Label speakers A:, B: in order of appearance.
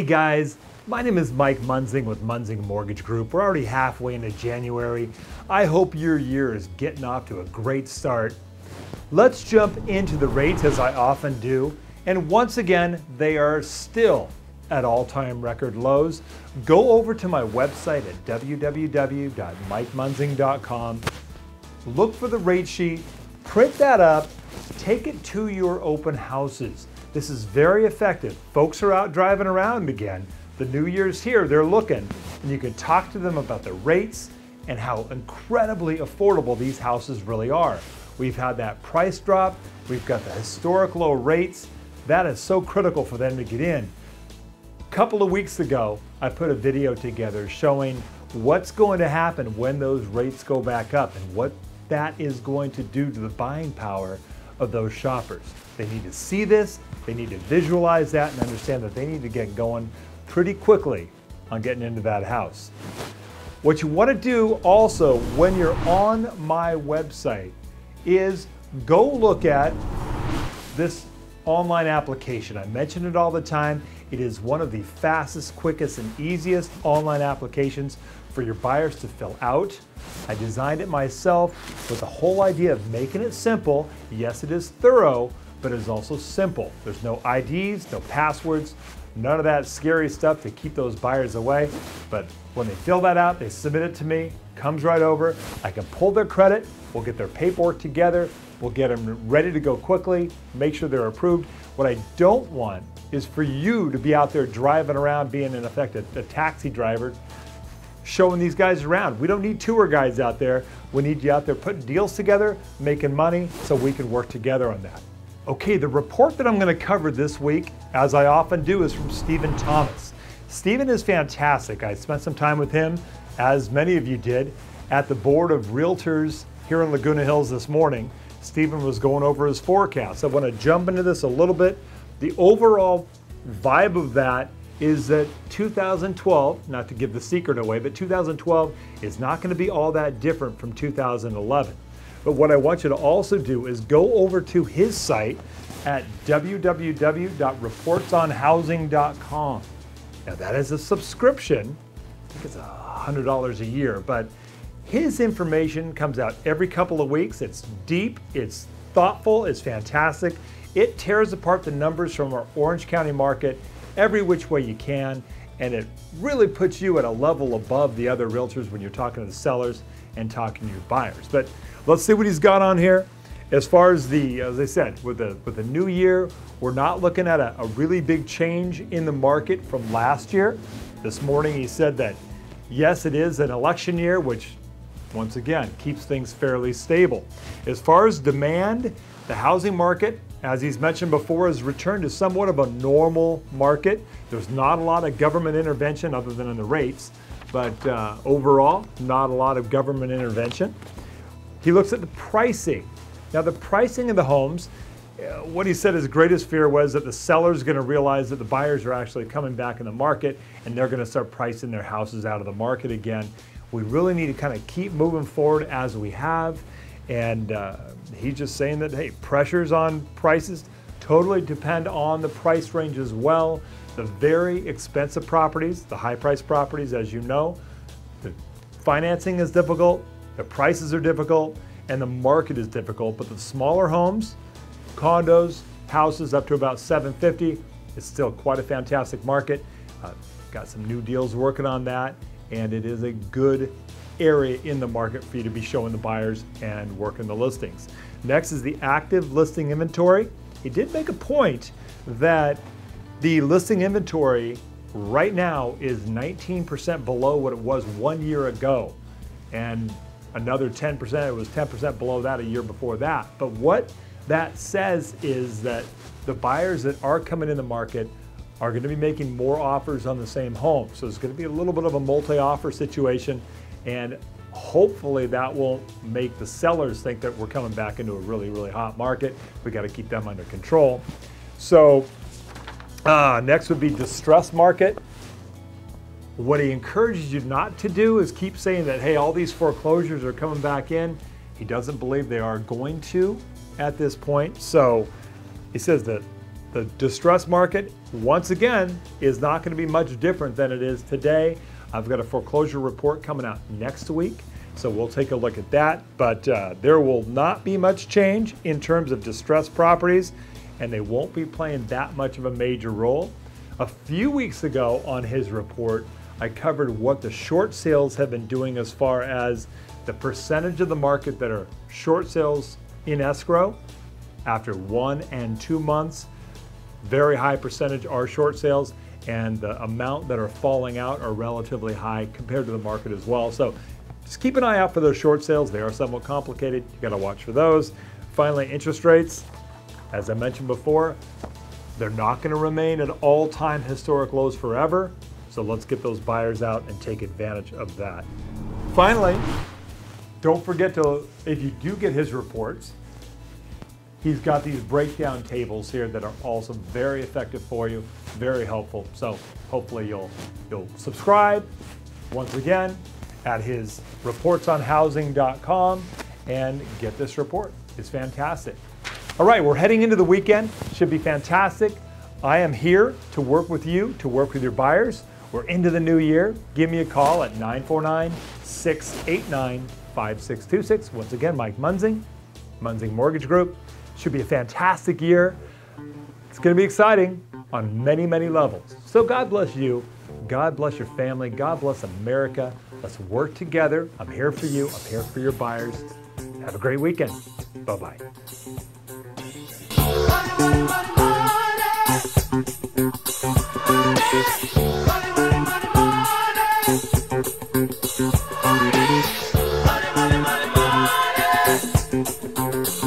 A: guys, my name is Mike Munzing with Munzing Mortgage Group. We're already halfway into January. I hope your year is getting off to a great start. Let's jump into the rates as I often do. And once again, they are still at all-time record lows. Go over to my website at www.mikemunzing.com. Look for the rate sheet, print that up, take it to your open houses. This is very effective. Folks are out driving around again. The new year's here, they're looking, and you can talk to them about the rates and how incredibly affordable these houses really are. We've had that price drop, we've got the historic low rates. That is so critical for them to get in. A couple of weeks ago, I put a video together showing what's going to happen when those rates go back up and what that is going to do to the buying power of those shoppers. They need to see this, they need to visualize that and understand that they need to get going pretty quickly on getting into that house. What you want to do also when you're on my website is go look at this online application. I mention it all the time. It is one of the fastest, quickest, and easiest online applications for your buyers to fill out. I designed it myself with the whole idea of making it simple. Yes, it is thorough, but it is also simple. There's no IDs, no passwords, none of that scary stuff to keep those buyers away. But when they fill that out, they submit it to me, comes right over. I can pull their credit, we'll get their paperwork together, we'll get them ready to go quickly, make sure they're approved. What I don't want is for you to be out there driving around being in effect a taxi driver, showing these guys around. We don't need tour guides out there. We need you out there putting deals together, making money, so we can work together on that. Okay, the report that I'm going to cover this week, as I often do, is from Stephen Thomas. Stephen is fantastic. I spent some time with him, as many of you did, at the Board of Realtors here in Laguna Hills this morning. Stephen was going over his forecast. I want to jump into this a little bit. The overall vibe of that is that 2012, not to give the secret away, but 2012 is not going to be all that different from 2011. But what I want you to also do is go over to his site at www.reportsonhousing.com. Now that is a subscription. I think it's $100 a year, but his information comes out every couple of weeks. It's deep, it's thoughtful, it's fantastic. It tears apart the numbers from our Orange County market every which way you can, and it really puts you at a level above the other realtors when you're talking to the sellers and talking to your buyers. But let's see what he's got on here. As far as as I said, with the new year, we're not looking at a really big change in the market from last year. This morning he said that yes, it is an election year, which once again keeps things fairly stable. As far as demand, the housing market, as he's mentioned before, has returned to somewhat of a normal market. There's not a lot of government intervention other than in the rates, but overall, not a lot of government intervention. He looks at the pricing. Now the pricing of the homes, what he said his greatest fear was that the seller's going to realize that the buyers are actually coming back in the market and they're going to start pricing their houses out of the market again. We really need to kind of keep moving forward as we have. And he's just saying that, hey, pressures on prices totally depend on the price range as well. The very expensive properties, the high price properties, as you know, the financing is difficult, the prices are difficult, and the market is difficult. But the smaller homes, condos, houses up to about $750, it's still quite a fantastic market. Got some new deals working on that, and it is a good area in the market for you to be showing the buyers and working the listings. Next is the active listing inventory. He did make a point that the listing inventory right now is 19% below what it was 1 year ago, and another 10%, it was 10% below that a year before that. But what that says is that the buyers that are coming in the market are going to be making more offers on the same home. So it's going to be a little bit of a multi-offer situation, and hopefully that won't make the sellers think that we're coming back into a really, really hot market. We got to keep them under control. So next would be distressed market. What he encourages you not to do is keep saying that, hey, all these foreclosures are coming back in. He doesn't believe they are going to at this point. So he says that The distress market, once again, is not going to be much different than it is today. I've got a foreclosure report coming out next week, so we'll take a look at that. But there will not be much change in terms of distressed properties, and they won't be playing that much of a major role. A few weeks ago on his report, I covered what the short sales have been doing as far as the percentage of the market that are short sales in escrow after 1 and 2 months. Very high percentage are short sales, and the amount that are falling out are relatively high compared to the market as well. So just keep an eye out for those short sales. They are somewhat complicated. You got to watch for those. Finally, interest rates, as I mentioned before, they're not going to remain at all-time historic lows forever. So let's get those buyers out and take advantage of that. Finally, don't forget to, if you do get his reports, he's got these breakdown tables here that are also very effective for you, very helpful. So hopefully you'll subscribe once again at his reportsonhousing.com and get this report. It's fantastic. All right, we're heading into the weekend. Should be fantastic. I am here to work with you, to work with your buyers. We're into the new year. Give me a call at 949-689-5626. Once again, Mike Munzing, Munzing Mortgage Group. Should be a fantastic year. It's going to be exciting on many, many levels. So God bless you. God bless your family. God bless America. Let's work together. I'm here for you. I'm here for your buyers. Have a great weekend. Bye-bye. Money, money, money, money.